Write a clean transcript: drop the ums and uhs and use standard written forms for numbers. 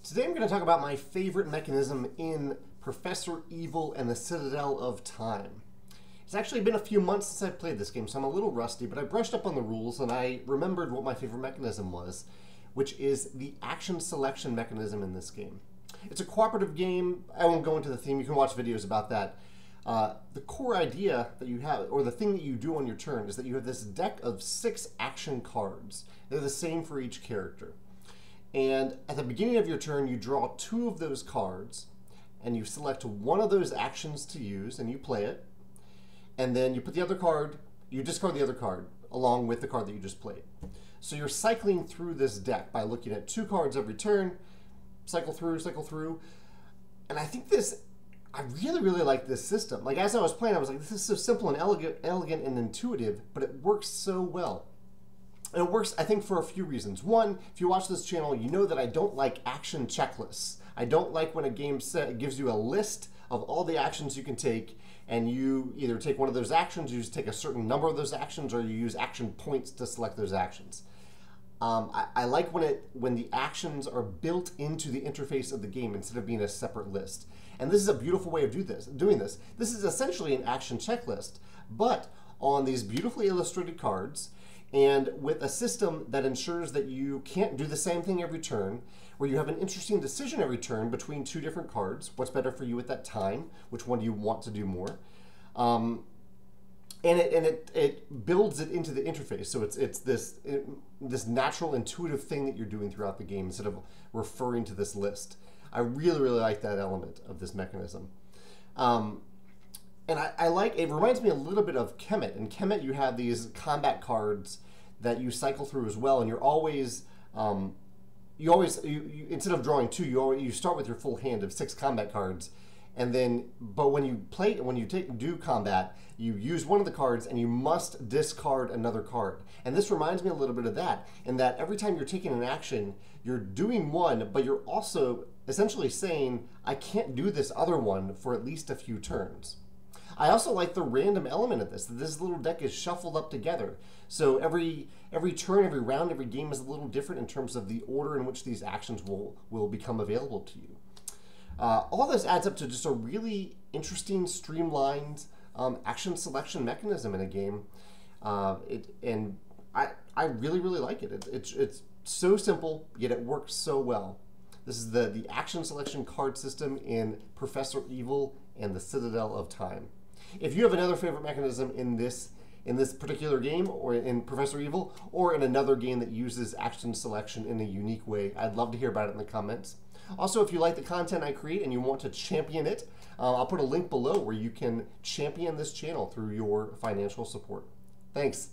Today I'm going to talk about my favorite mechanism in Professor Evil and the Citadel of Time. It's actually been a few months since I've played this game, so I'm a little rusty, but I brushed up on the rules and I remembered what my favorite mechanism was, which is the action selection mechanism in this game. It's a cooperative game. I won't go into the theme. You can watch videos about that. The core idea that you have, or the thing that you do on your turn, is that you have this deck of 6 action cards. They're the same for each character. And at the beginning of your turn, you draw 2 of those cards, and you select one of those actions to use, and you play it. And then you put the other card, you discard the other card, along with the card that you just played. So you're cycling through this deck by looking at 2 cards every turn, cycle through. And I think I really like this system. Like, as I was playing, I was like, this is so simple and elegant and intuitive, but it works so well. And it works, I think, for a few reasons. One, if you watch this channel, you know that I don't like action checklists. I don't like when a game gives you a list of all the actions you can take, and you either take one of those actions, you just take a certain number of those actions, or you use action points to select those actions. I like when the actions are built into the interface of the game instead of being a separate list. And this is a beautiful way of doing this. This is essentially an action checklist, but on these beautifully illustrated cards, and with a system that ensures that you can't do the same thing every turn, where you have an interesting decision every turn between 2 different cards. What's better for you at that time? Which one do you want to do more? And it builds it into the interface. So it's this natural, intuitive thing that you're doing throughout the game instead of referring to this list. I really like that element of this mechanism. And I like, it reminds me a little bit of Kemet. In Kemet, you have these combat cards that you cycle through as well, and you're always, instead of drawing 2, you start with your full hand of 6 combat cards, and then, but when you do combat, you use one of the cards and you must discard another card. And this reminds me a little bit of that, in that every time you're taking an action, you're doing one, but you're also essentially saying, I can't do this other one for at least a few turns. I also like the random element of this, that this little deck is shuffled up together. So every turn, every round, every game is a little different in terms of the order in which these actions will become available to you. All this adds up to just a really interesting, streamlined action selection mechanism in a game. And I really like it. It's so simple, yet it works so well. This is the action selection card system in Professor Evil and the Citadel of Time. If you have another favorite mechanism in this particular game, or in Professor Evil, or in another game that uses action selection in a unique way, I'd love to hear about it in the comments. Also, if you like the content I create and you want to champion it, I'll put a link below where you can champion this channel through your financial support. Thanks.